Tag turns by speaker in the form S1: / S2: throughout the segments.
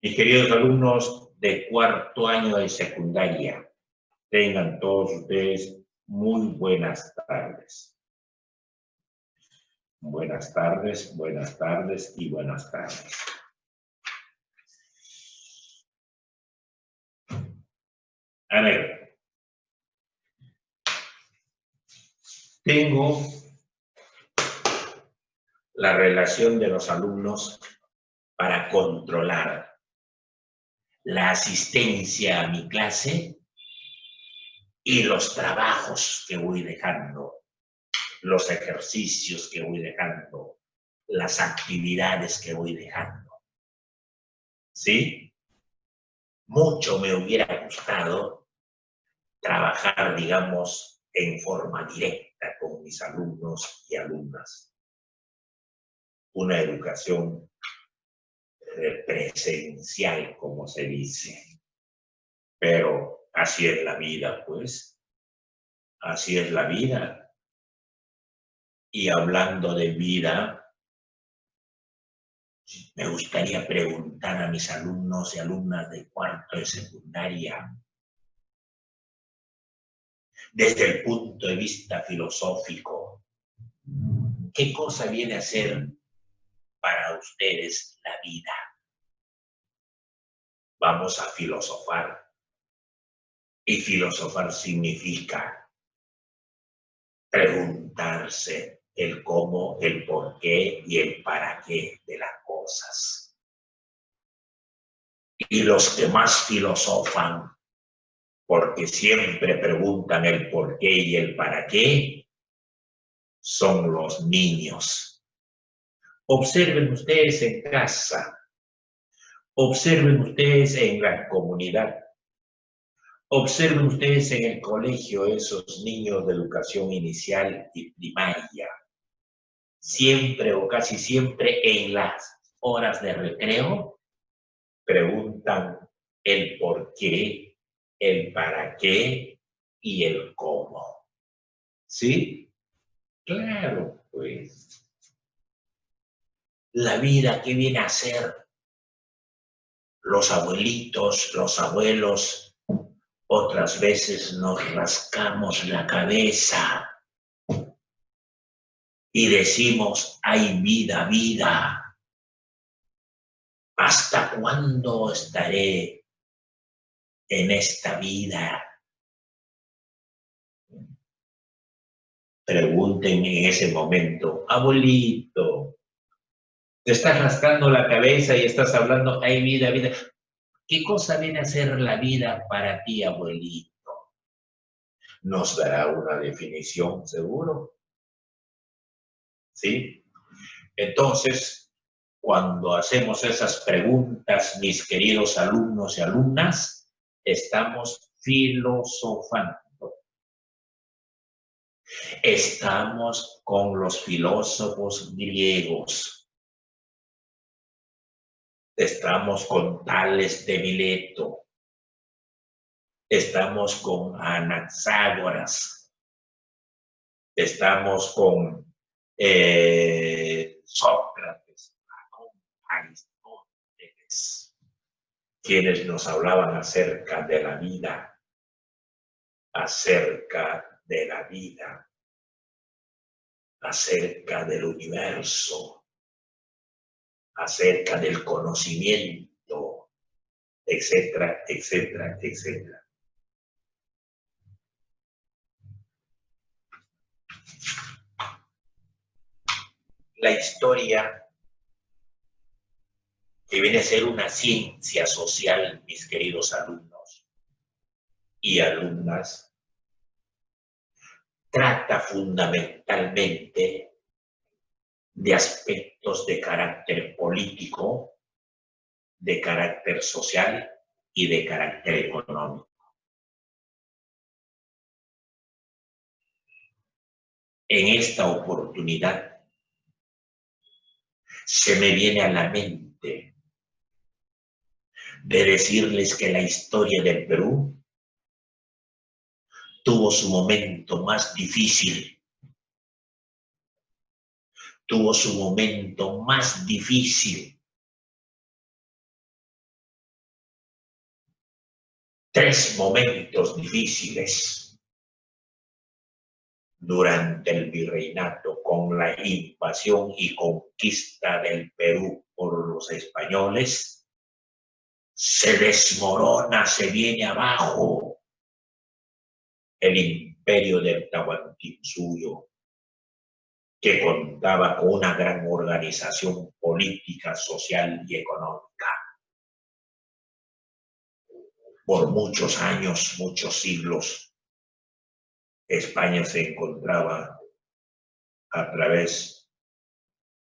S1: Mis queridos alumnos de cuarto año de secundaria, tengan todos ustedes muy buenas tardes. Buenas tardes, buenas tardes y buenas tardes. A ver, tengo la relación de los alumnos para controlar la asistencia a mi clase y los trabajos que voy dejando, los ejercicios que voy dejando, las actividades que voy dejando. ¿Sí? Mucho me hubiera gustado trabajar, digamos, en forma directa con mis alumnos y alumnas. Una educación presencial, como se dice. Pero así es la vida, pues. Así es la vida. Y hablando de vida, me gustaría preguntar a mis alumnos y alumnas de cuarto de secundaria, desde el punto de vista filosófico, ¿qué cosa viene a ser para ustedes la vida? Vamos a filosofar. Y filosofar significa preguntarse el cómo, el por qué y el para qué de las cosas. Y los que más filosofan, porque siempre preguntan el por qué y el para qué, son los niños. Observen ustedes en casa, observen ustedes en la comunidad, observen ustedes en el colegio esos niños de educación inicial y primaria. Siempre o casi siempre en las horas de recreo preguntan el por qué, el para qué y el cómo. ¿Sí? Claro, pues. La vida, ¿qué viene a ser? Los abuelitos, los abuelos, otras veces nos rascamos la cabeza y decimos, hay vida, vida. ¿Hasta cuándo estaré en esta vida? Pregunten en ese momento, abuelito, te estás rascando la cabeza y estás hablando, hay vida, vida. ¿Qué cosa viene a ser la vida para ti, abuelito? Nos dará una definición, seguro. ¿Sí? Entonces, cuando hacemos esas preguntas, mis queridos alumnos y alumnas, estamos filosofando. Estamos con los filósofos griegos. Estamos con Tales de Mileto. Estamos con Anaxágoras. Estamos con Sócrates, Aristóteles, quienes nos hablaban acerca de la vida, acerca de la vida, acerca del universo, acerca del conocimiento, etcétera, etcétera, etcétera. La historia, que viene a ser una ciencia social, mis queridos alumnos y alumnas, trata fundamentalmente de aspectos de carácter político, de carácter social y de carácter económico. En esta oportunidad se me viene a la mente de decirles que la historia del Perú tuvo su momento más difícil, tuvo su momento más difícil tres momentos difíciles durante el virreinato, con la invasión y conquista del Perú por los españoles. Se desmorona, se viene abajo el imperio del Tahuantinsuyo, que contaba con una gran organización política, social y económica. Por muchos años, muchos siglos, España se encontraba a través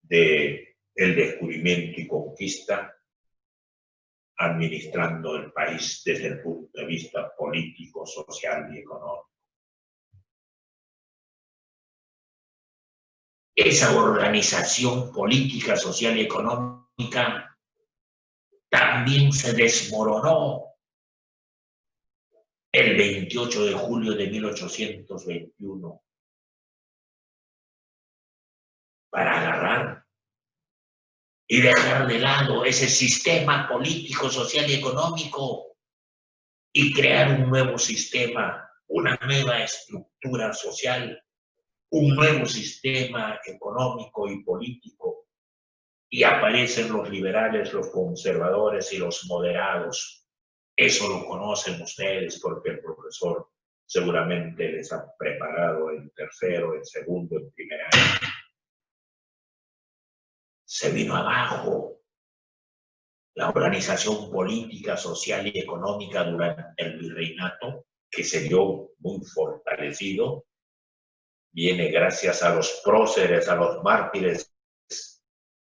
S1: del descubrimiento y conquista, administrando el país desde el punto de vista político, social y económico. Esa organización política, social y económica también se desmoronó el 28 de julio de 1821 para agarrar y dejar de lado ese sistema político, social y económico y crear un nuevo sistema, una nueva estructura social, un nuevo sistema económico y político. Y aparecen los liberales, los conservadores y los moderados. Eso lo conocen ustedes porque el profesor seguramente les ha preparado en tercero, en segundo, en primer año. Se vino abajo la organización política, social y económica durante el virreinato, que se dio muy fortalecido, viene gracias a los próceres, a los mártires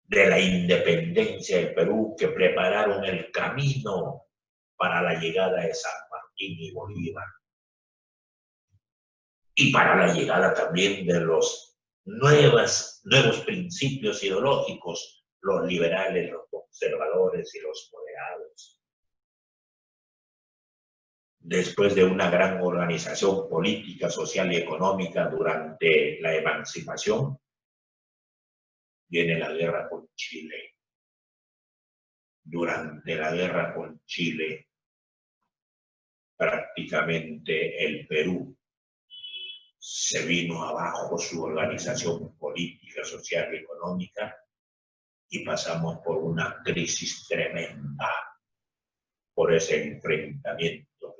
S1: de la independencia del Perú, que prepararon el camino para la llegada de San Martín y Bolívar. Y para la llegada también de los nuevos principios ideológicos, los liberales, los conservadores y los moderados. Después de una gran organización política, social y económica durante la emancipación, viene la guerra con Chile. Durante la guerra con Chile, prácticamente el Perú se vino abajo su organización política, social y económica y pasamos por una crisis tremenda por ese enfrentamiento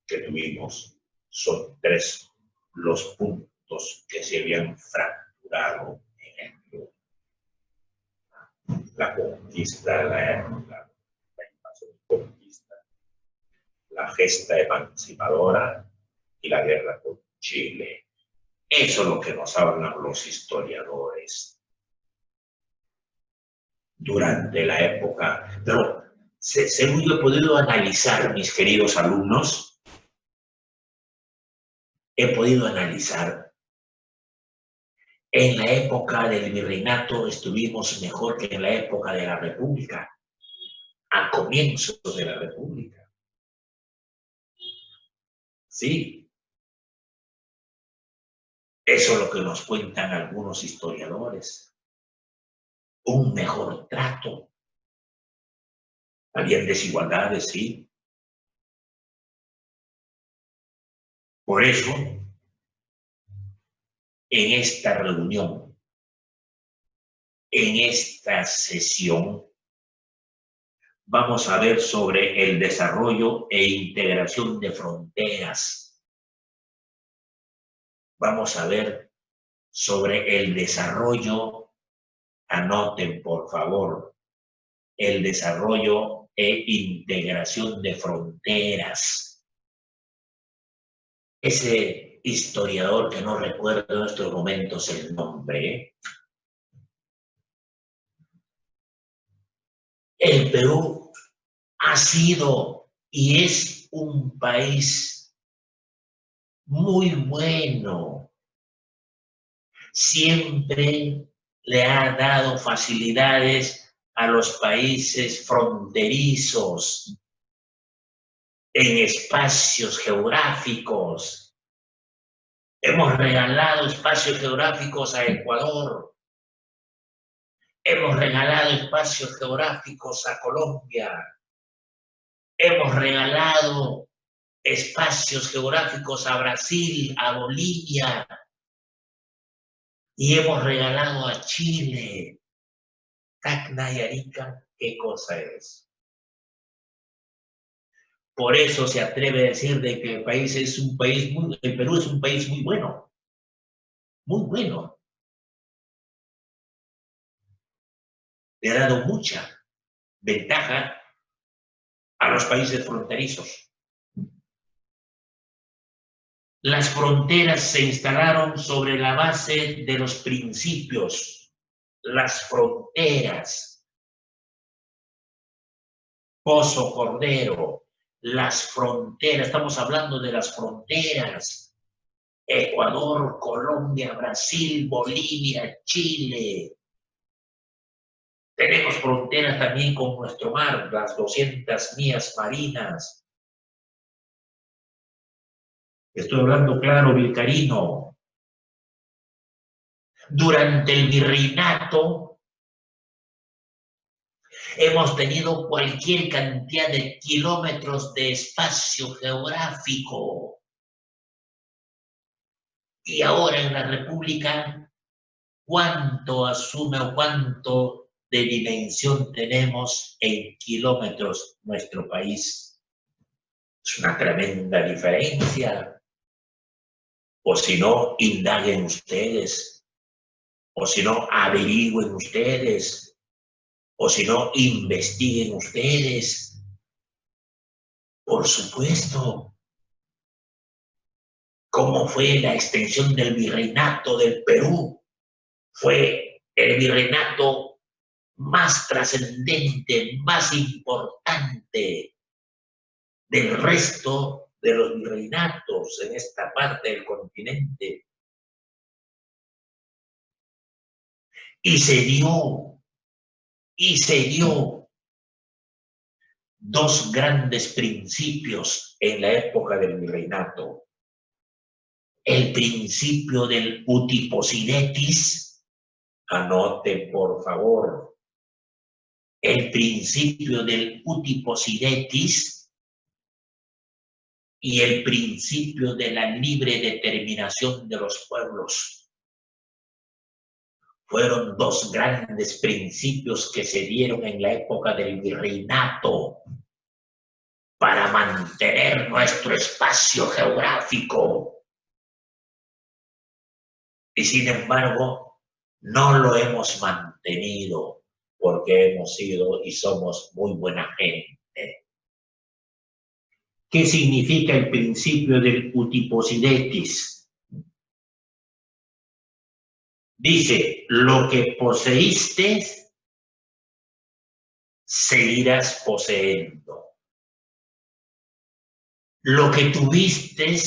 S1: que tuvimos. Son tres los puntos que se habían fracturado en el Perú. La conquista, la invasión y conquista, la gesta emancipadora y la guerra con Chile. Eso es lo que nos hablan los historiadores durante la época. Pero según yo he podido analizar, mis queridos alumnos, he podido analizar, en la época del virreinato estuvimos mejor que en la época de la República, a comienzos de la República. Sí. Eso es lo que nos cuentan algunos historiadores. Un mejor trato. Habían desigualdades, sí. Por eso, en esta reunión, en esta sesión, vamos a ver sobre el desarrollo e integración de fronteras. Vamos a ver sobre el desarrollo, anoten por favor, el desarrollo e integración de fronteras. Ese historiador que no recuerdo en estos momentos el nombre, el Perú ha sido y es un país muy bueno. Siempre le ha dado facilidades a los países fronterizos en espacios geográficos. Hemos regalado espacios geográficos a Ecuador. Hemos regalado espacios geográficos a Colombia. Hemos regalado espacios geográficos a Brasil, a Bolivia, y hemos regalado a Chile. Tacna y Arica, ¿qué cosa es? Por eso se atreve a decir de que el Perú es un país muy bueno, muy bueno. Le ha dado mucha ventaja a los países fronterizos. Las fronteras se instalaron sobre la base de los principios. Las fronteras, Pozo Cordero, las fronteras, estamos hablando de las fronteras. Ecuador, Colombia, Brasil, Bolivia, Chile. Tenemos fronteras también con nuestro mar, las 200 millas marinas. Estoy hablando claro, Vilcarino. Durante el virreinato hemos tenido cualquier cantidad de kilómetros de espacio geográfico. Y ahora en la República, ¿cuánto asume o cuánto de dimensión tenemos en kilómetros nuestro país? Es una tremenda diferencia. O si no, indaguen ustedes. O si no, averigüen ustedes. O si no, investiguen ustedes. Por supuesto. ¿Cómo fue la extensión del virreinato del Perú? Fue el virreinato más trascendente, más importante del resto de los virreinatos en esta parte del continente. Y se dio dos grandes principios en la época del virreinato. El principio del uti possidetis, anote por favor, el principio del uti possidetis y el principio de la libre determinación de los pueblos. Fueron dos grandes principios que se dieron en la época del virreinato para mantener nuestro espacio geográfico. Y sin embargo, no lo hemos mantenido porque hemos sido y somos muy buena gente. ¿Qué significa el principio del uti possidetis? Dice, lo que poseíste, seguirás poseyendo. Lo que tuviste,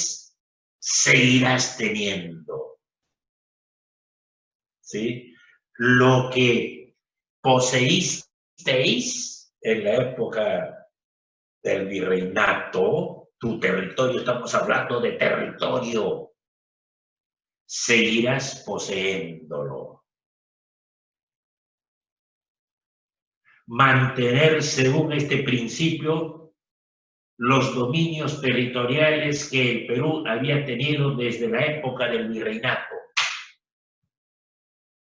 S1: seguirás teniendo. ¿Sí? Lo que poseísteis en la época del virreinato, tu territorio, estamos hablando de territorio, seguirás poseyéndolo. Mantener, según este principio, los dominios territoriales que el Perú había tenido desde la época del virreinato.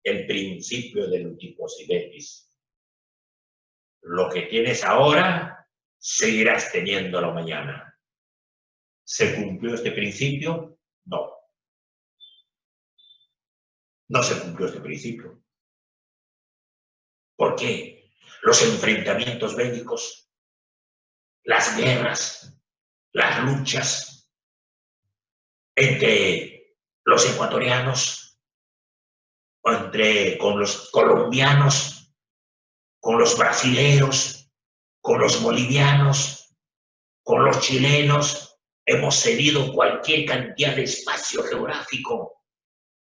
S1: El principio del uti possidetis. Lo que tienes ahora, seguirás teniéndolo mañana. ¿Se cumplió este principio? No. No se cumplió este principio. ¿Por qué? Los enfrentamientos bélicos, las guerras, las luchas entre los ecuatorianos, con los colombianos, con los brasileros, con los bolivianos, con los chilenos, hemos cedido cualquier cantidad de espacio geográfico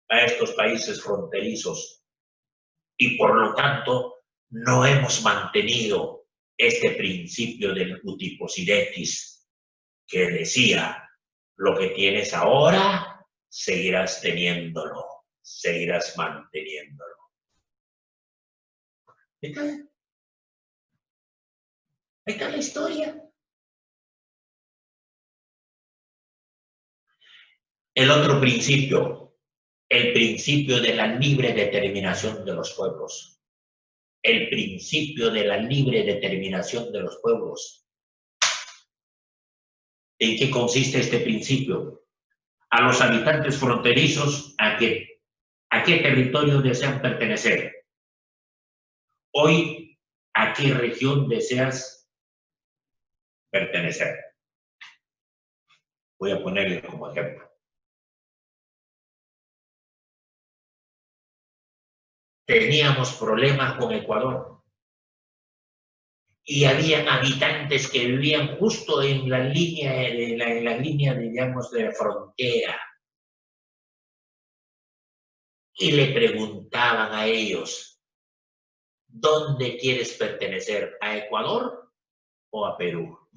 S1: a estos países fronterizos y por lo tanto no hemos mantenido este principio del uti possidetis que decía, lo que tienes ahora, seguirás teniéndolo, seguirás manteniéndolo. Ahí está la historia. El otro principio, el principio de la libre determinación de los pueblos. El principio de la libre determinación de los pueblos. ¿En qué consiste este principio? A los habitantes fronterizos, ¿a qué territorio desean pertenecer? Hoy, ¿a qué región deseas pertenecer? Voy a ponerle como ejemplo. Teníamos problemas con Ecuador y habían habitantes que vivían justo en la línea, digamos, de frontera. Y le preguntaban a ellos, ¿dónde quieres pertenecer? ¿A Ecuador o a Perú?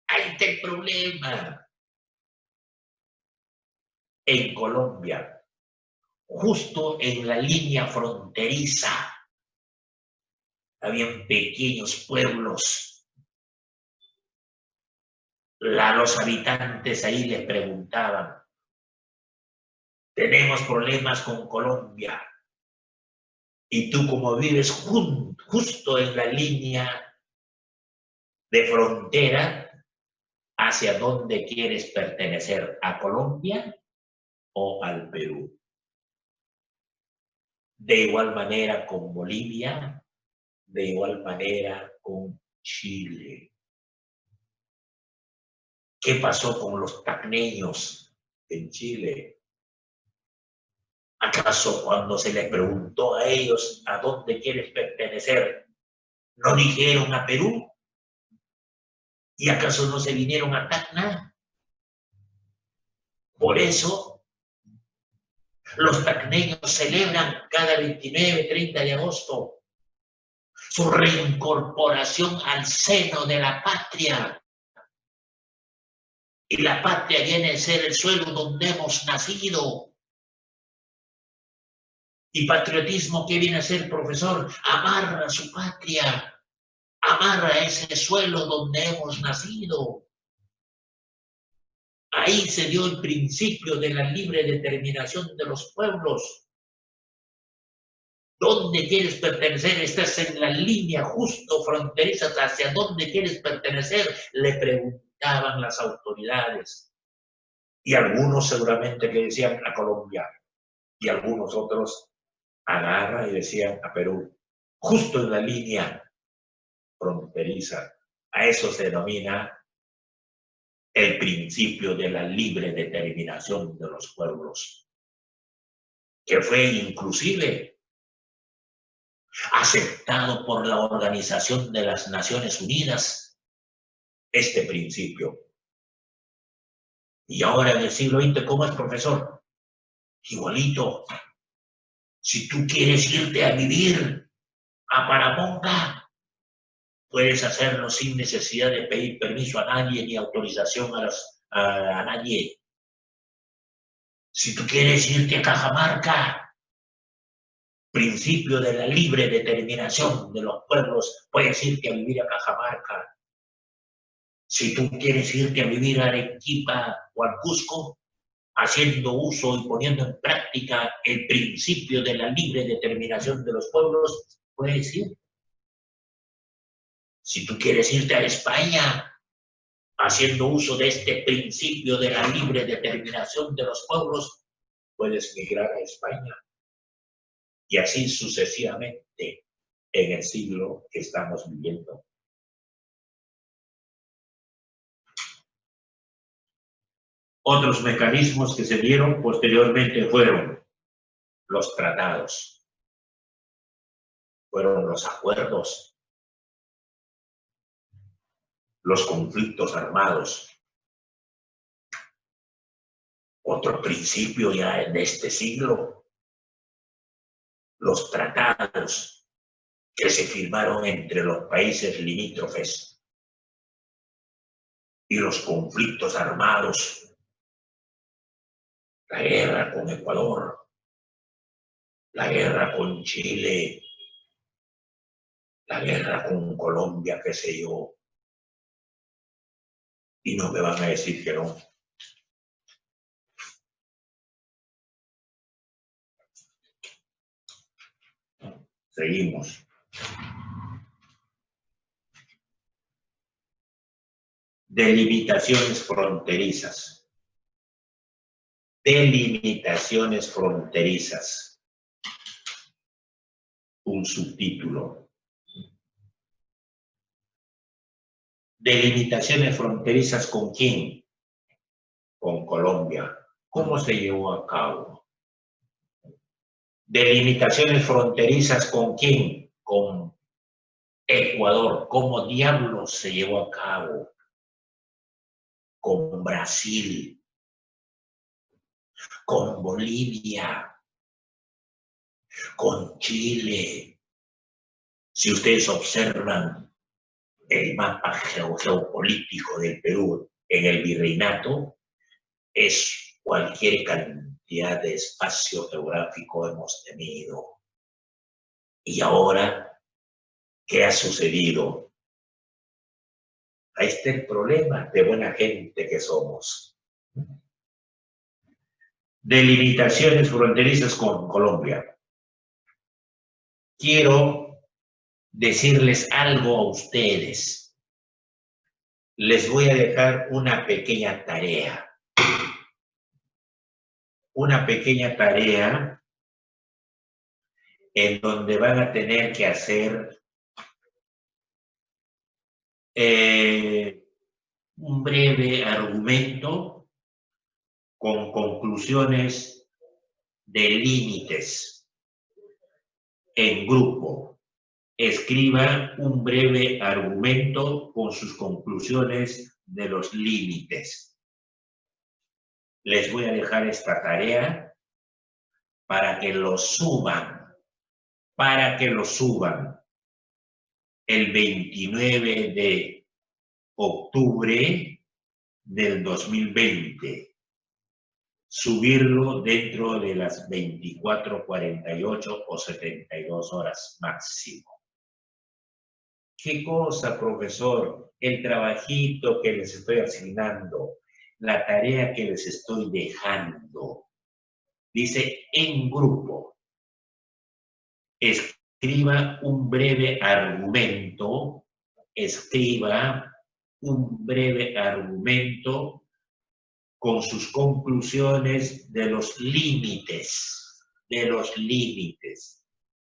S1: Ahí está el problema. En Colombia, justo en la línea fronteriza, habían pequeños pueblos. Los habitantes ahí les preguntaban, tenemos problemas con Colombia, y tú como vives justo en la línea de frontera, ¿hacia dónde quieres pertenecer? ¿A Colombia o al Perú? De igual manera con Bolivia, de igual manera con Chile. ¿Qué pasó con los tacneños en Chile? ¿Acaso cuando se les preguntó a ellos a dónde quieres pertenecer, no dijeron a Perú? ¿Y acaso no se vinieron a Tacna? Por eso, los tacneños celebran cada 29, 30 de agosto su reincorporación al seno de la patria. Y la patria viene a ser el suelo donde hemos nacido. Y patriotismo, ¿qué viene a ser, profesor? Amar a su patria, amar a ese suelo donde hemos nacido. Ahí se dio el principio de la libre determinación de los pueblos. ¿Dónde quieres pertenecer? Estás en la línea justo fronteriza. ¿Hacia dónde quieres pertenecer? Le preguntaban las autoridades. Y algunos seguramente le decían a Colombia. Y algunos otros agarran y decían a Perú. Justo en la línea fronteriza. A eso se denomina el principio de la libre determinación de los pueblos, que fue inclusive aceptado por la Organización de las Naciones Unidas, este principio. Y ahora en el siglo XX, ¿cómo es, profesor? Igualito. Si tú quieres irte a vivir a Paramonga, puedes hacerlo sin necesidad de pedir permiso a nadie ni autorización a nadie. Si tú quieres irte a Cajamarca, principio de la libre determinación de los pueblos, puedes irte a vivir a Cajamarca. Si tú quieres irte a vivir a Arequipa o al Cusco, haciendo uso y poniendo en práctica el principio de la libre determinación de los pueblos, puedes ir. Si tú quieres irte a España, haciendo uso de este principio de la libre determinación de los pueblos, puedes migrar a España. Y así sucesivamente en el siglo que estamos viviendo. Otros mecanismos que se dieron posteriormente fueron los tratados, fueron los acuerdos, los conflictos armados. Otro principio ya en este siglo, los tratados que se firmaron entre los países limítrofes y los conflictos armados, la guerra con Ecuador, la guerra con Chile, la guerra con Colombia, qué sé yo. Y no me van a decir que no. Seguimos. Delimitaciones fronterizas. Delimitaciones fronterizas. Un subtítulo. Delimitaciones fronterizas ¿con quién? Con Colombia. ¿Cómo se llevó a cabo? Delimitaciones fronterizas ¿con quién? Con Ecuador. ¿Cómo diablos se llevó a cabo? Con Brasil, con Bolivia, con Chile. Si ustedes observan el mapa geopolítico del Perú en el virreinato, es cualquier cantidad de espacio geográfico hemos tenido. Y ahora, ¿qué ha sucedido? Ahí está el problema de buena gente que somos. Delimitaciones fronterizas con Colombia. Quiero decirles algo a ustedes. Les voy a dejar una pequeña tarea. Una pequeña tarea en donde van a tener que hacer un breve argumento con conclusiones de límites en grupo. Escriba un breve argumento con sus conclusiones de los límites. Les voy a dejar esta tarea para que lo suban, el 29 de octubre del 2020. Subirlo dentro de las 24, 48 o 72 horas máximo. ¿Qué cosa, profesor? El trabajito que les estoy asignando, la tarea que les estoy dejando. Dice en grupo. Escriba un breve argumento. Escriba un breve argumento con sus conclusiones de los límites. De los límites.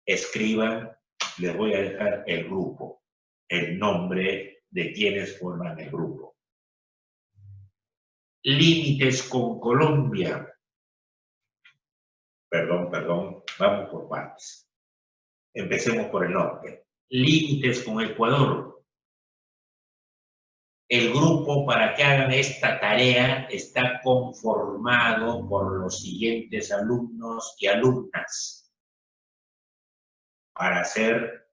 S1: Escriban, les voy a dejar el grupo, el nombre de quienes forman el grupo. Límites con Colombia. Perdón, vamos por partes. Empecemos por el norte. Límites con Ecuador. El grupo para que hagan esta tarea está conformado por los siguientes alumnos y alumnas para hacer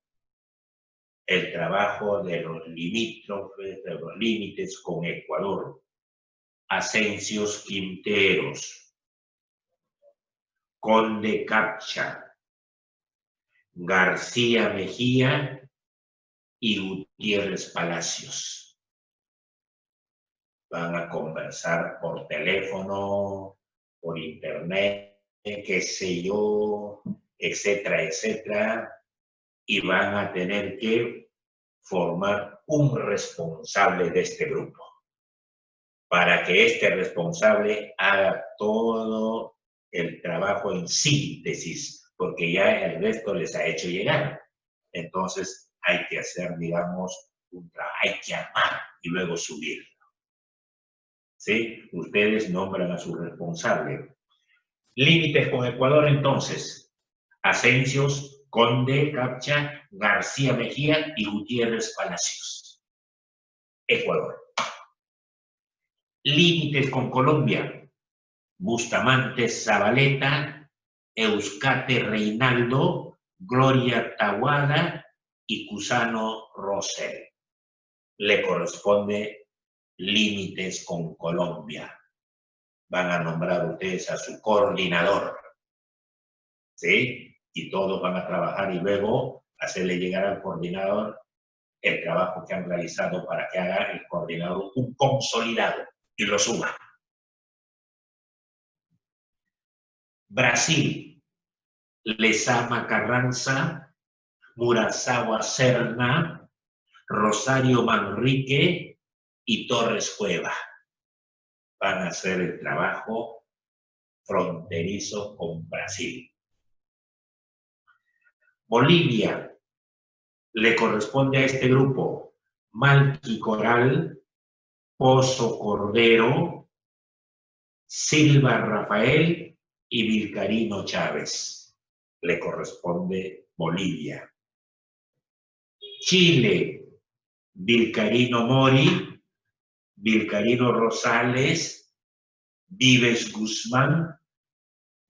S1: el trabajo de los limítrofes, de los límites con Ecuador. Asensios Quinteros, Conde Capcha, García Mejía y Gutiérrez Palacios. Van a conversar por teléfono, por internet, qué sé yo, etcétera, etcétera, y van a tener que formar un responsable de este grupo, para que este responsable haga todo el trabajo en síntesis, porque ya el resto les ha hecho llegar. Entonces hay que hacer, digamos, hay que armar y luego subirlo. ¿Sí? Ustedes nombran a su responsable. Límites con Ecuador, entonces. Asensios, Conde, Capcha, García Mejía y Gutiérrez Palacios. Ecuador. Límites con Colombia. Bustamante Zabaleta, Euscate Reinaldo, Gloria Tahuada y Cusano Rosell. Le corresponde límites con Colombia. Van a nombrar ustedes a su coordinador, ¿sí? Y todos van a trabajar y luego hacerle llegar al coordinador el trabajo que han realizado para que haga el coordinador un consolidado y lo suba. Brasil, Lezama Carranza, Murazawa Serna, Rosario Manrique y Torres Cueva. Van a hacer el trabajo fronterizo con Brasil. Bolivia le corresponde a este grupo Malqui Coral, Pozo Cordero, Silva Rafael y Vilcarino Chávez. Le corresponde Bolivia. Chile, Vilcarino Mori, Vilcarino Rosales, Vives Guzmán,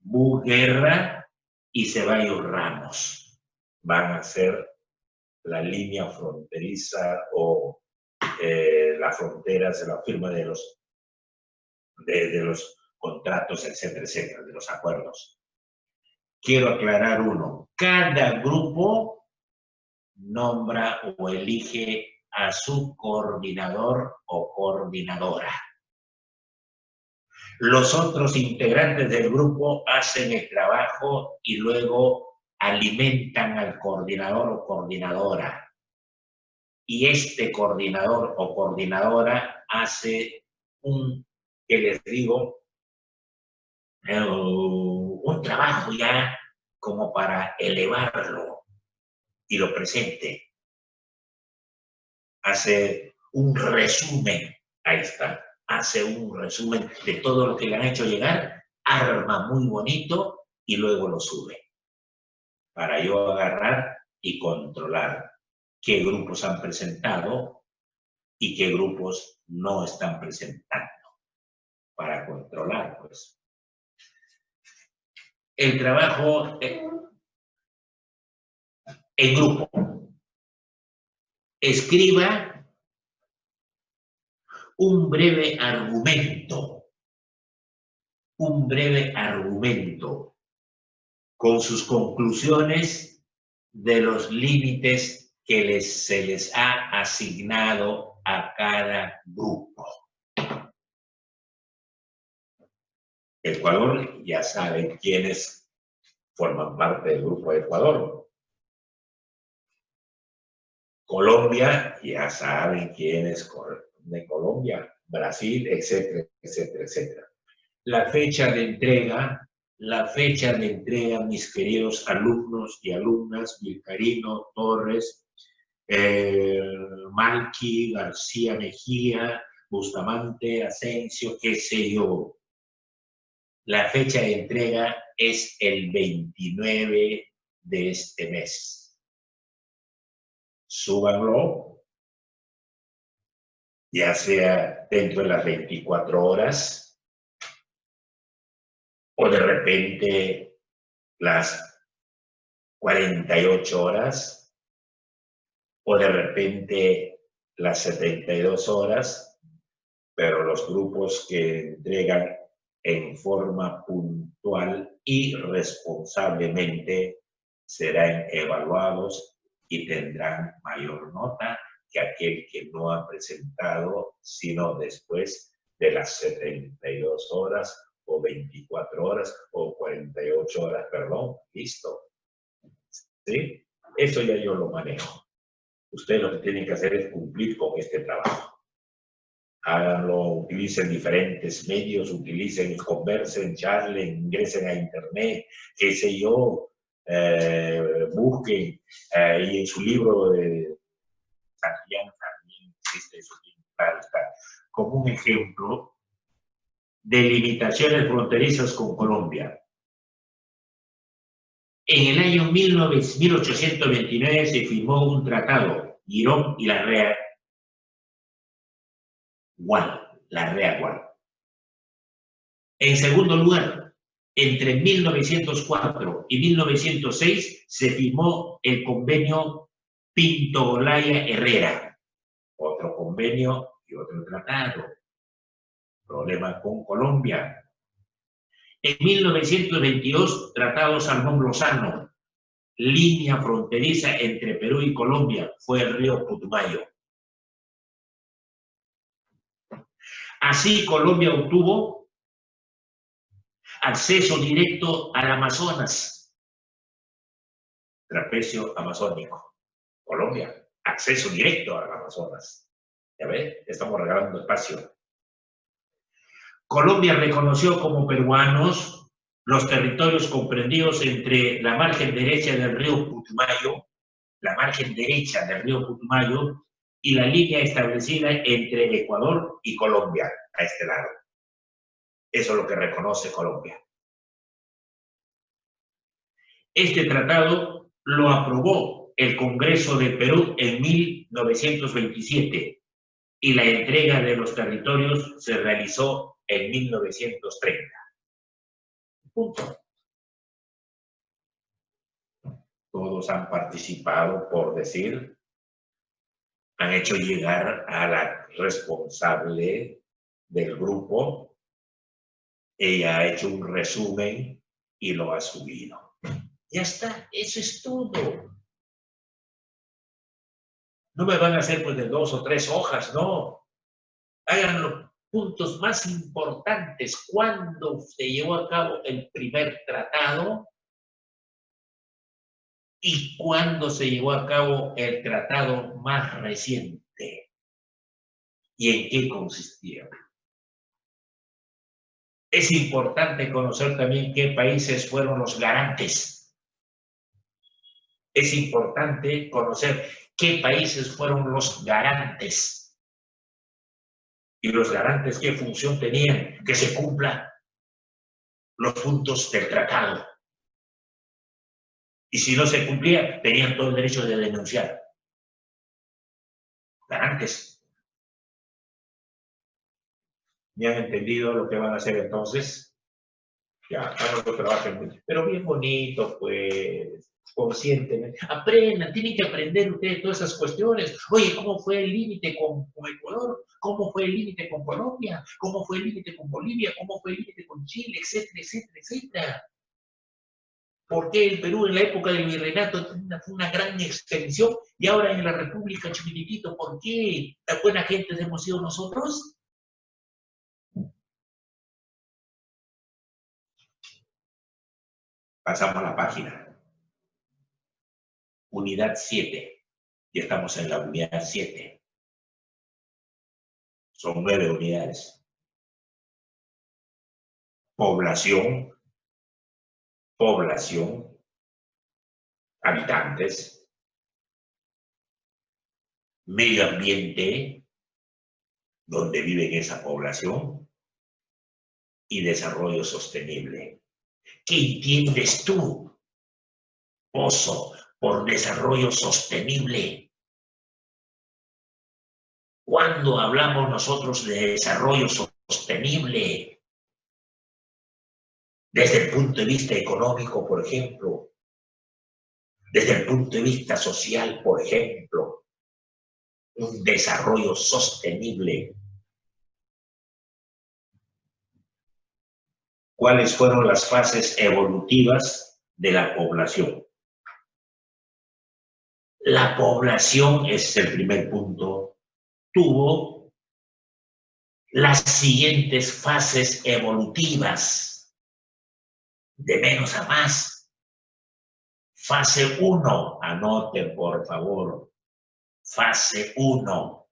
S1: Bu Guerra y Ceballos Ramos. Van a ser la línea fronteriza o las fronteras de la firma de los contratos, etcétera, etcétera, de los acuerdos. Quiero aclarar uno. Cada grupo nombra o elige a su coordinador o coordinadora. Los otros integrantes del grupo hacen el trabajo y luego alimentan al coordinador o coordinadora. Y este coordinador o coordinadora hace que les digo, un trabajo ya como para elevarlo y lo presente. Hace un resumen, ahí está, hace un resumen de todo lo que le han hecho llegar, arma muy bonito y luego lo sube. Para yo agarrar y controlar qué grupos han presentado y qué grupos no están presentando. Para controlar, pues. El trabajo en grupo. Escriba un breve argumento con sus conclusiones de los límites que se les ha asignado a cada grupo. Ecuador, ya saben quiénes forman parte del grupo de Ecuador. Colombia, ya saben quiénes de Colombia, Brasil, etcétera, etcétera, etcétera. La fecha de entrega, mis queridos alumnos y alumnas, Vilcarino, Torres, Malqui, García Mejía, Bustamante, Asensio, qué sé yo. La fecha de entrega es el 29 de este mes. Súbanlo, ya sea dentro de las 24 horas o de repente las 48 horas o de repente las 72 horas, pero los grupos que entregan en forma puntual y responsablemente serán evaluados y tendrán mayor nota que aquel que no ha presentado, sino después de las 72 horas o 24 horas o 48 horas, perdón, listo. ¿Sí? Eso ya yo lo manejo. Ustedes lo que tienen que hacer es cumplir con este trabajo. Háganlo, utilicen diferentes medios, conversen, charlen, ingresen a internet, qué sé yo, busquen, y en su libro de Santillán también existe eso, como un ejemplo de limitaciones fronterizas con Colombia. En el año 1829 se firmó un tratado, Girón y Larrea Gual. En segundo lugar, entre 1904 y 1906 se firmó el convenio Pinto-Olaya-Herrera, otro convenio y otro tratado. Problema con Colombia. En 1922, Tratado Salmón-Lozano, línea fronteriza entre Perú y Colombia, fue el río Putumayo. Así, Colombia obtuvo acceso directo al Amazonas trapecio amazónico. Colombia, acceso directo al Amazonas. Ya ves, estamos regalando espacio. Colombia reconoció como peruanos los territorios comprendidos entre la margen derecha del río Putumayo, y la línea establecida entre Ecuador y Colombia, a este lado. Eso es lo que reconoce Colombia. Este tratado lo aprobó el Congreso de Perú en 1927 y la entrega de los territorios se realizó en 1930. Punto. Todos han participado, por decir, han hecho llegar a la responsable del grupo. Ella ha hecho un resumen y lo ha subido. Ya está, eso es todo. No me van a hacer pues de 2 o 3 hojas, no. Hagan los puntos más importantes. ¿Cuándo se llevó a cabo el primer tratado? ¿Y cuándo se llevó a cabo el tratado más reciente? ¿Y en qué consistía? Es importante conocer también qué países fueron los garantes. Es importante conocer qué países fueron los garantes. Y los garantes, ¿qué función tenían? Que se cumplan los puntos del tratado. Y si no se cumplía, tenían todo el derecho de denunciar. Garantes. ¿Me han entendido lo que van a hacer entonces? Ya, no lo trabajen mucho. Pero bien bonito, pues, conscientemente. Aprendan, tienen que aprender ustedes todas esas cuestiones. Oye, ¿cómo fue el límite con Ecuador? ¿Cómo fue el límite con Colombia? ¿Cómo fue el límite con Bolivia? ¿Cómo fue el límite con Chile? Etcétera, etcétera, etcétera. ¿Por qué el Perú en la época del virreinato fue una gran extensión y ahora en la República Chiquitito, ¿por qué tan buena gente hemos sido nosotros? Pasamos a la página. Unidad 7. Ya estamos en la unidad 7. Son 9 unidades. Población, habitantes, medio ambiente, donde vive esa población, y desarrollo sostenible. ¿Qué entiendes tú, Pozo, por desarrollo sostenible? ¿Cuándo hablamos nosotros de desarrollo sostenible? Desde el punto de vista económico, por ejemplo. Desde el punto de vista social, por ejemplo. Un desarrollo sostenible. ¿Cuáles fueron las fases evolutivas de la población? La población, ese es el primer punto, tuvo las siguientes fases evolutivas, de menos a más. Fase 1, anoten por favor, fase 1,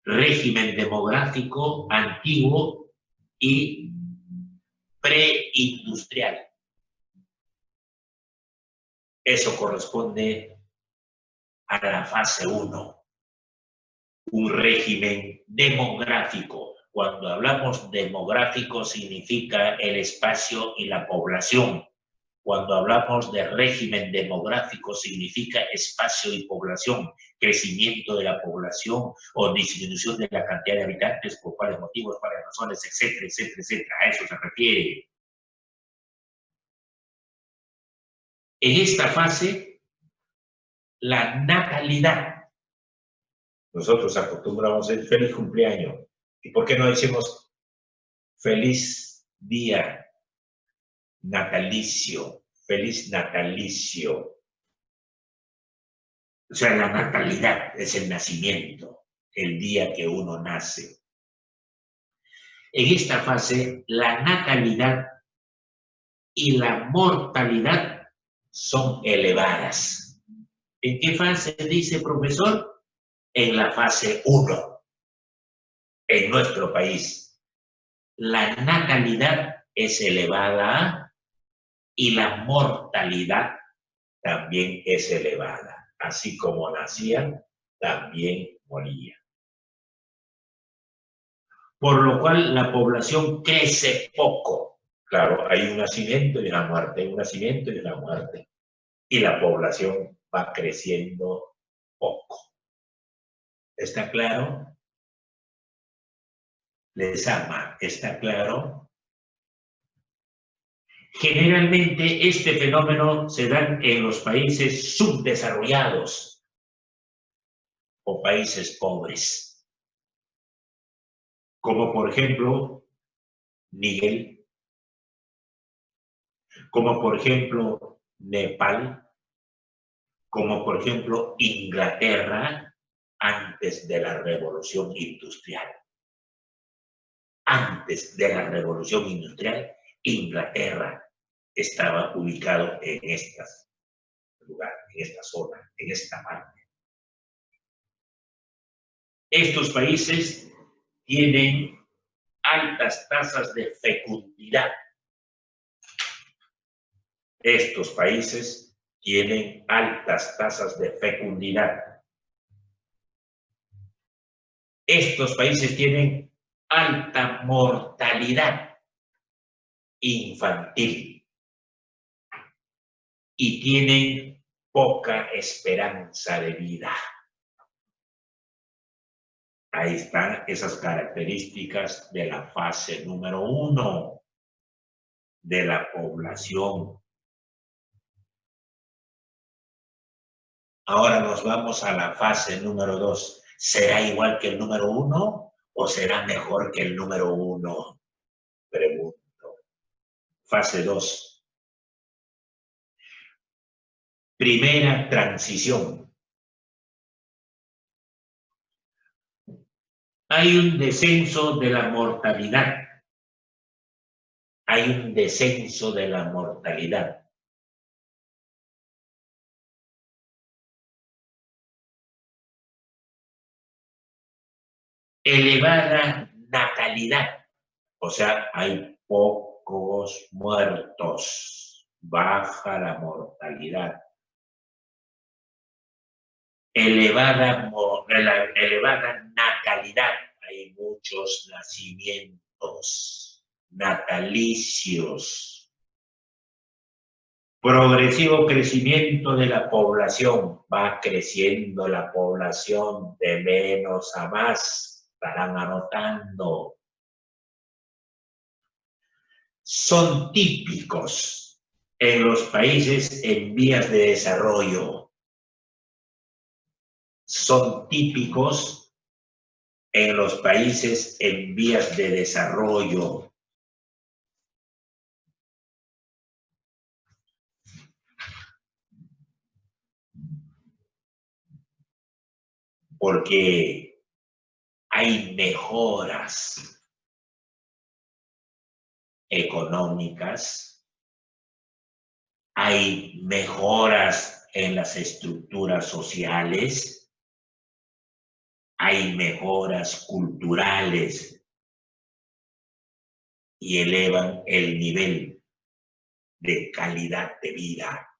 S1: régimen demográfico antiguo y preindustrial. Eso corresponde a la fase 1, un régimen demográfico. Cuando hablamos demográfico significa el espacio y la población. Cuando hablamos de régimen demográfico significa espacio y población, crecimiento de la población o disminución de la cantidad de habitantes, por cuáles motivos, cuáles razones, etcétera, etcétera, etcétera. A eso se refiere. En esta fase, la natalidad. Nosotros acostumbramos el feliz cumpleaños. ¿Y por qué no decimos feliz día natalicio? Feliz natalicio. O sea, la natalidad es el nacimiento, el día que uno nace. En esta fase, la natalidad y la mortalidad son elevadas. ¿En qué fase dice, profesor? En la fase 1, en nuestro país. La natalidad es elevada y la mortalidad también es elevada. Así como nacían, también morían. Por lo cual la población crece poco. Claro, hay un nacimiento y una muerte, hay un nacimiento y una muerte. Y la población va creciendo poco. ¿Está claro? Les ama, ¿está claro? Generalmente este fenómeno se da en los países subdesarrollados o países pobres, como por ejemplo Níger, como por ejemplo Nepal, como por ejemplo Inglaterra antes de la Revolución Industrial. Antes de la Revolución Industrial, Inglaterra estaba ubicado en estos lugares, en esta zona, en esta parte. Estos países tienen altas tasas de fecundidad. Estos países tienen altas tasas de fecundidad. Estos países tienen alta mortalidad infantil y tienen poca esperanza de vida. Ahí están esas características de la fase número 1 de la población. Ahora nos vamos a la fase número 2. ¿Será igual que el número 1 o será mejor que el número 1? Pregunto. Fase 2. Primera transición. Hay un descenso de la mortalidad. Hay un descenso de la mortalidad. Elevada natalidad. O sea, hay pocos muertos. Baja la mortalidad. Elevada natalidad. Hay muchos nacimientos natalicios. Progresivo crecimiento de la población. Va creciendo la población de menos a más. Estarán anotando. Son típicos en los países en vías de desarrollo. Son típicos en los países en vías de desarrollo. Porque hay mejoras económicas, hay mejoras en las estructuras sociales, hay mejoras culturales y elevan el nivel de calidad de vida.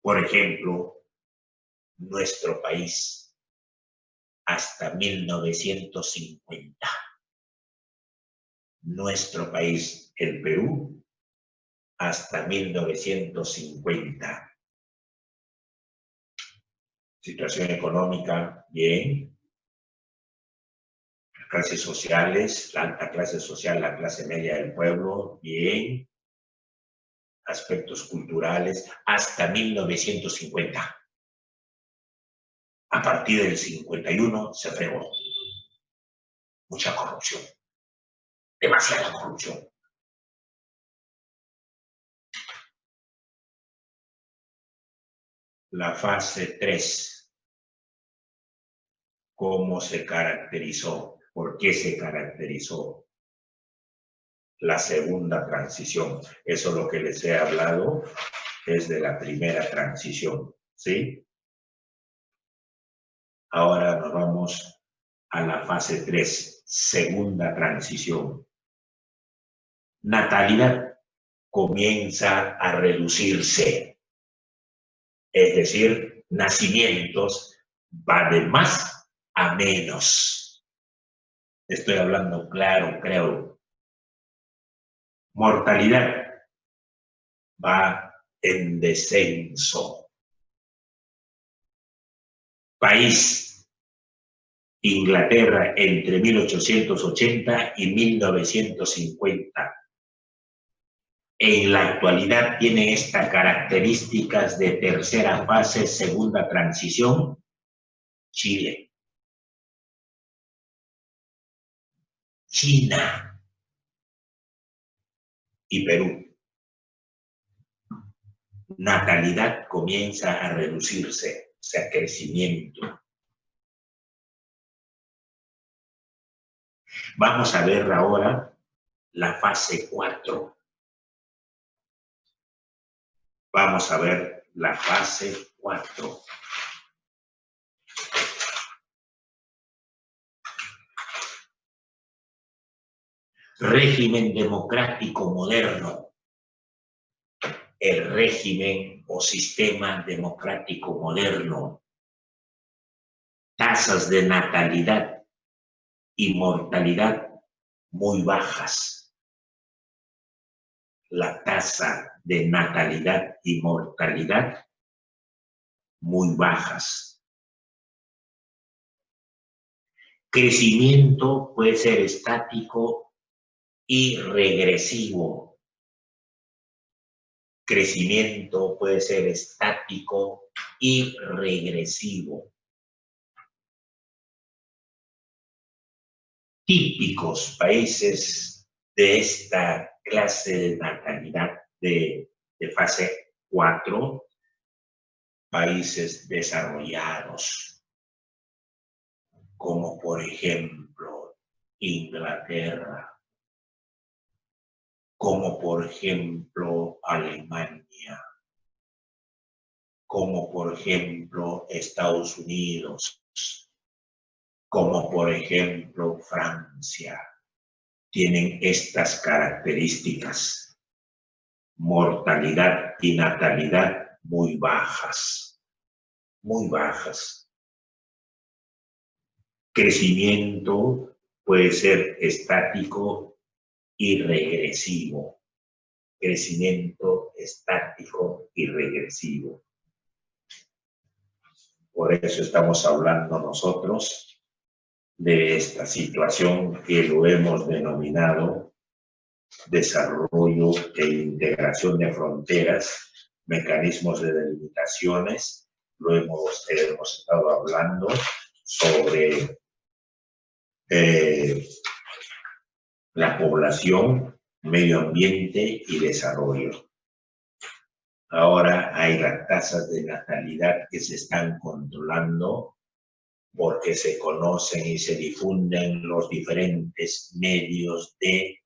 S1: Por ejemplo, nuestro país hasta 1950. Nuestro país, el Perú, hasta 1950. Situación económica, bien. Clases sociales, la alta clase social, la clase media del pueblo, bien. Aspectos culturales, hasta 1950. A partir del 51 se fregó. Mucha corrupción. Demasiada corrupción. La fase 3. ¿Cómo se caracterizó? ¿Por qué se caracterizó? la segunda transición. Eso es lo que les he hablado, es de la primera transición, ¿sí? Ahora nos vamos a la fase 3, segunda transición. Natalidad comienza a reducirse, es decir, nacimientos va de más a menos. Estoy hablando claro, creo. Mortalidad va en descenso. País, Inglaterra entre 1880 y 1950. En la actualidad tiene estas características de tercera fase, segunda transición, Chile. China y Perú. Natalidad comienza a reducirse, o sea, crecimiento. Vamos a ver ahora la fase 4. Vamos a ver la fase 4. Régimen democrático moderno. El régimen o sistema democrático moderno. Tasas de natalidad y mortalidad muy bajas. La tasa de natalidad y mortalidad muy bajas. Crecimiento puede ser estático y regresivo. Crecimiento puede ser estático y regresivo. Típicos países de esta clase de natalidad de fase 4, países desarrollados, como por ejemplo Inglaterra, como por ejemplo Alemania, como por ejemplo Estados Unidos, como por ejemplo Francia, tienen estas características: mortalidad y natalidad muy bajas, muy bajas. Crecimiento puede ser estático y regresivo. Crecimiento estático y regresivo. Por eso estamos hablando nosotros de esta situación que lo hemos denominado desarrollo e integración de fronteras, mecanismos de delimitaciones. Lo hemos estado hablando sobre la población, medio ambiente y desarrollo. Ahora hay las tasas de natalidad que se están controlando porque se conocen y se difunden los diferentes medios de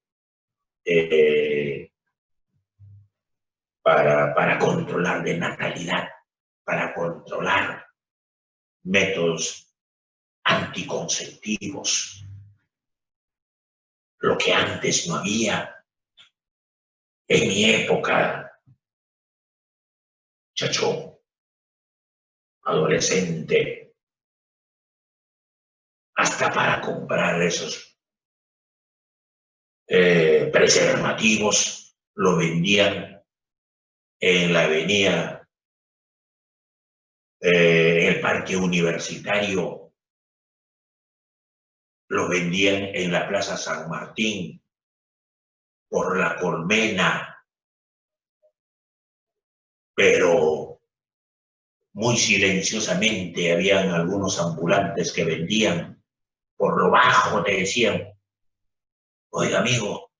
S1: para controlar de natalidad, para controlar métodos anticonceptivos, lo que antes no había. En mi época, chacho, adolescente, hasta para comprar esos preservativos lo vendían en la avenida, el parque universitario, lo vendían en la Plaza San Martín, por la Colmena, pero muy silenciosamente habían algunos ambulantes que vendían por lo bajo, te decían: oiga amigo,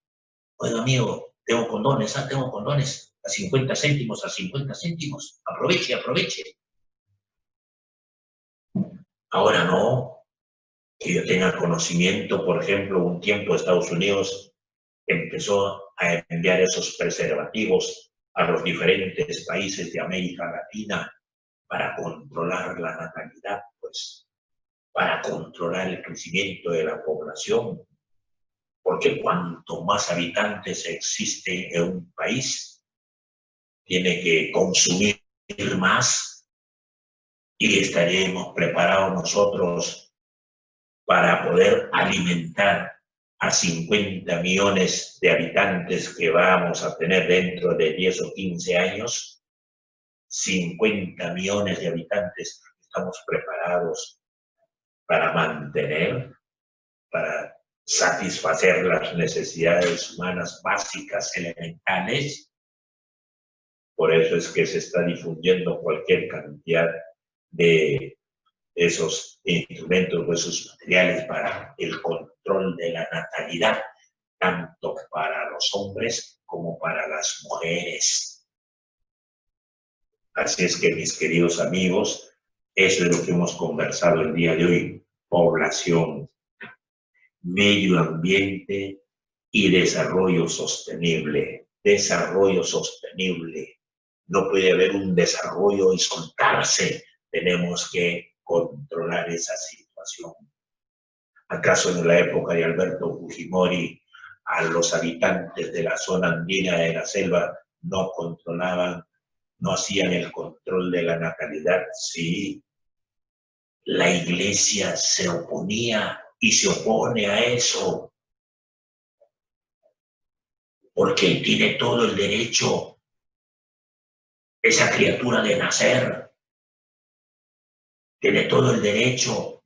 S1: tengo condones, tengo condones, a 50 céntimos, a 50 céntimos, aproveche, aproveche. Ahora no, que yo tenga conocimiento, por ejemplo, un tiempo Estados Unidos empezó a enviar esos preservativos a los diferentes países de América Latina para controlar la natalidad, pues, para controlar el crecimiento de la población, porque cuanto más habitantes existen en un país, tiene que consumir más y estaremos preparados nosotros para poder alimentar a 50 millones de habitantes que vamos a tener dentro de 10 o 15 años. 50 millones de habitantes estamos preparados para mantener, para satisfacer las necesidades humanas básicas, elementales. Por eso es que se está difundiendo cualquier cantidad de esos instrumentos o esos materiales para el control de la natalidad, tanto para los hombres como para las mujeres. Así es que, mis queridos amigos, eso es lo que hemos conversado el día de hoy: población, medio ambiente y desarrollo sostenible. Desarrollo sostenible. No puede haber un desarrollo y soltarse. Tenemos que controlar esa situación. ¿Acaso en la época de Alberto Fujimori a los habitantes de la zona andina de la selva no controlaban, no hacían el control de la natalidad? Sí. La iglesia se oponía y se opone a eso, porque tiene todo el derecho esa criatura de nacer, tiene todo el derecho.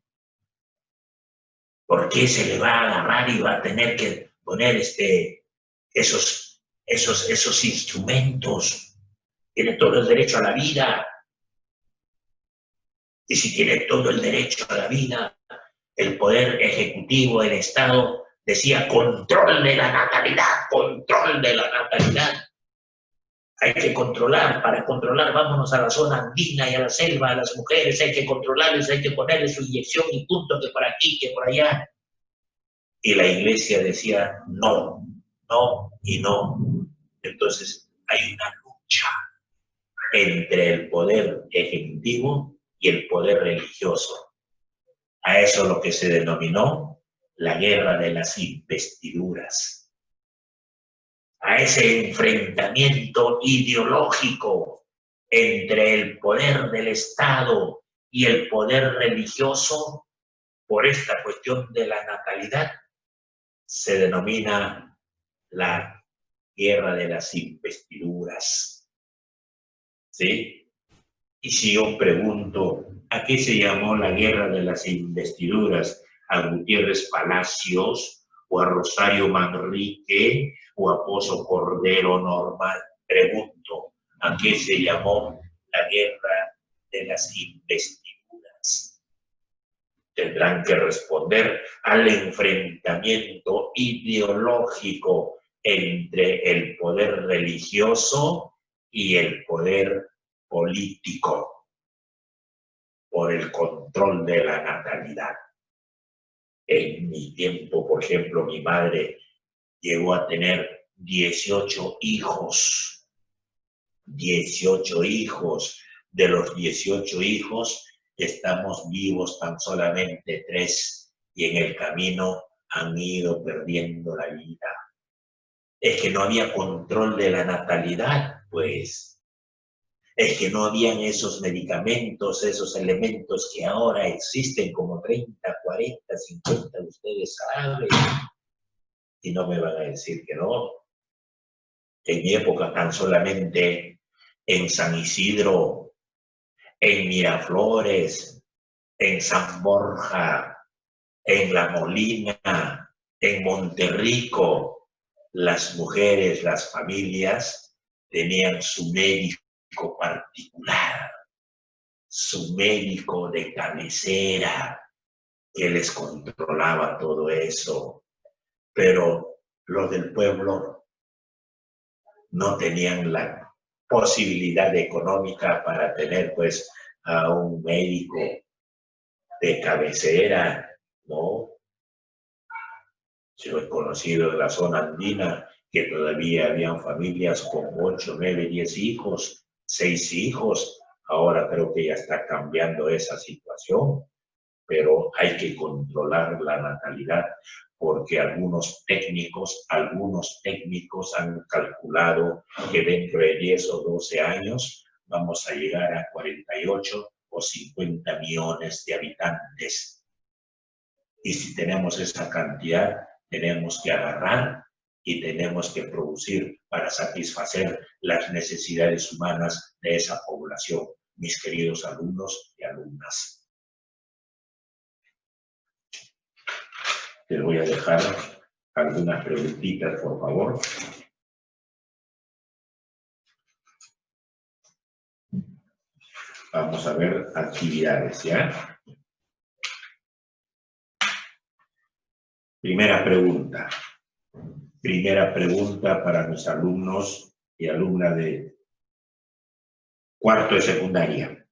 S1: ¿Por qué se le va a agarrar y va a tener que poner esos instrumentos? Tiene todo el derecho a la vida. Y si tiene todo el derecho a la vida, el poder ejecutivo del Estado decía: control de la natalidad, control de la natalidad. Hay que controlar, para controlar vámonos a la zona andina y a la selva, a las mujeres hay que controlarles, hay que ponerles su inyección y punto, que por aquí, que por allá. Y la iglesia decía no, no y no. Entonces hay una lucha entre el poder ejecutivo y el poder religioso. A eso lo que se denominó la guerra de las investiduras. A ese enfrentamiento ideológico entre el poder del Estado y el poder religioso por esta cuestión de la natalidad, se denomina la guerra de las investiduras. ¿Sí? Y si yo pregunto, ¿a qué se llamó la guerra de las investiduras? ¿A Gutiérrez Palacios o a Rosario Manrique o a Pozo Cordero Normal? Pregunto, ¿a qué se llamó la guerra de las investiduras? Tendrán que responder al enfrentamiento ideológico entre el poder religioso y el poder político por el control de la natalidad. En mi tiempo, por ejemplo, mi madre llegó a tener 18 hijos. 18 hijos. De los 18 hijos, estamos vivos tan solamente 3 y en el camino han ido perdiendo la vida. Es que no había control de la natalidad, pues. Es que no habían esos medicamentos, esos elementos que ahora existen, como 30, 40, 50, ustedes saben. Y no me van a decir que no. En mi época tan solamente en San Isidro, en Miraflores, en San Borja, en La Molina, en Monterrico, las mujeres, las familias tenían su médico particular, su médico de cabecera, que les controlaba todo eso. Pero los del pueblo no tenían la posibilidad económica para tener, pues, a un médico de cabecera, ¿no? Yo he conocido de la zona andina que todavía habían familias con 8, 9, 10 hijos, 6 hijos. Ahora creo que ya está cambiando esa situación, pero hay que controlar la natalidad porque algunos técnicos han calculado que dentro de 10 o 12 años vamos a llegar a 48 o 50 millones de habitantes. Y si tenemos esa cantidad, tenemos que agarrar y tenemos que producir para satisfacer las necesidades humanas de esa población, mis queridos alumnos y alumnas. Les voy a dejar algunas preguntitas, por favor. Vamos a ver actividades, ¿ya? Primera pregunta para mis alumnos y alumnas de cuarto de secundaria.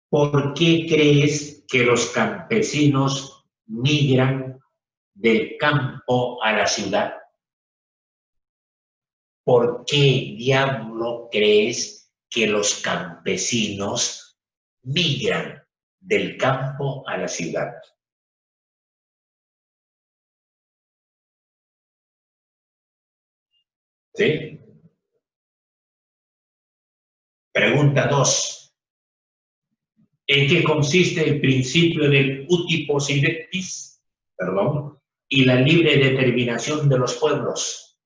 S1: ¿Por qué crees que los campesinos migran del campo a la ciudad? ¿Por qué diablo crees que los campesinos migran del campo a la ciudad? ¿Sí? Pregunta 2. ¿En qué consiste el principio del uti possidetis, y la libre determinación de los pueblos?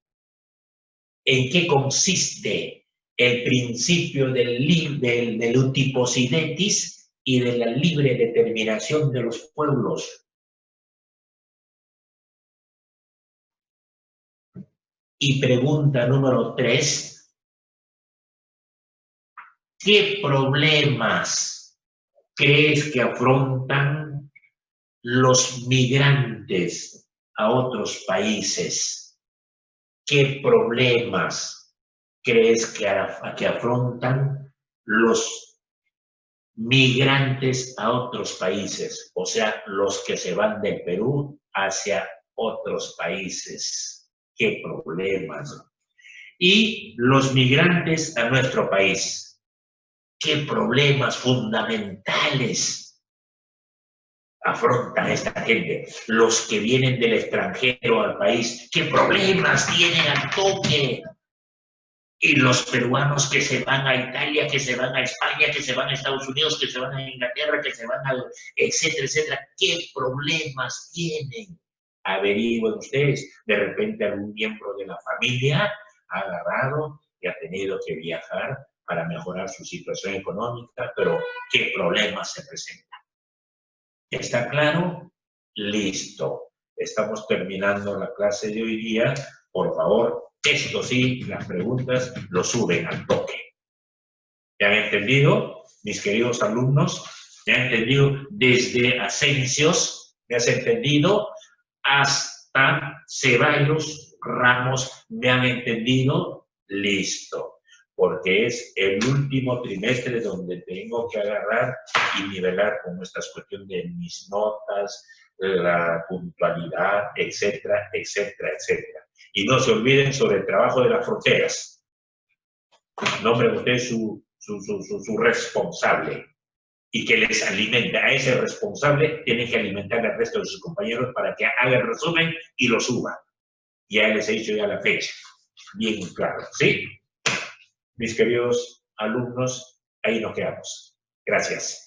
S1: ¿En qué consiste el principio del uti possidetis y de la libre determinación de los pueblos? Y pregunta número 3. ¿Qué problemas crees que afrontan los migrantes a otros países? ¿Qué problemas crees que afrontan los migrantes a otros países? O sea, los que se van del Perú hacia otros países. ¿Qué problemas? Y los migrantes a nuestro país. ¿Qué problemas fundamentales afrontan esta gente? Los que vienen del extranjero al país, ¿qué problemas tienen al toque? Y los peruanos que se van a Italia, que se van a España, que se van a Estados Unidos, que se van a Inglaterra, que se van a... etcétera, etcétera. ¿Qué problemas tienen? Averigüen ustedes. De repente algún miembro de la familia ha agarrado y ha tenido que viajar para mejorar su situación económica, pero ¿qué problemas se presentan? ¿Está claro? Listo. Estamos terminando la clase de hoy día. Por favor, esto sí, las preguntas lo suben al toque. ¿Ya han entendido, mis queridos alumnos? ¿Ya han entendido desde Asensios? ¿Me has entendido? Hasta Ceballos, Ramos, ¿me han entendido? Listo. Porque es el último trimestre donde tengo que agarrar y nivelar con estas cuestiones de mis notas, la puntualidad, etcétera, etcétera, etcétera. Y no se olviden sobre el trabajo de las fronteras. Nombren ustedes su responsable y que les alimente. A ese responsable tienen que alimentar al resto de sus compañeros para que haga el resumen y lo suba. Ya les he dicho ya la fecha. Bien claro, ¿sí? Mis queridos alumnos, ahí nos quedamos. Gracias.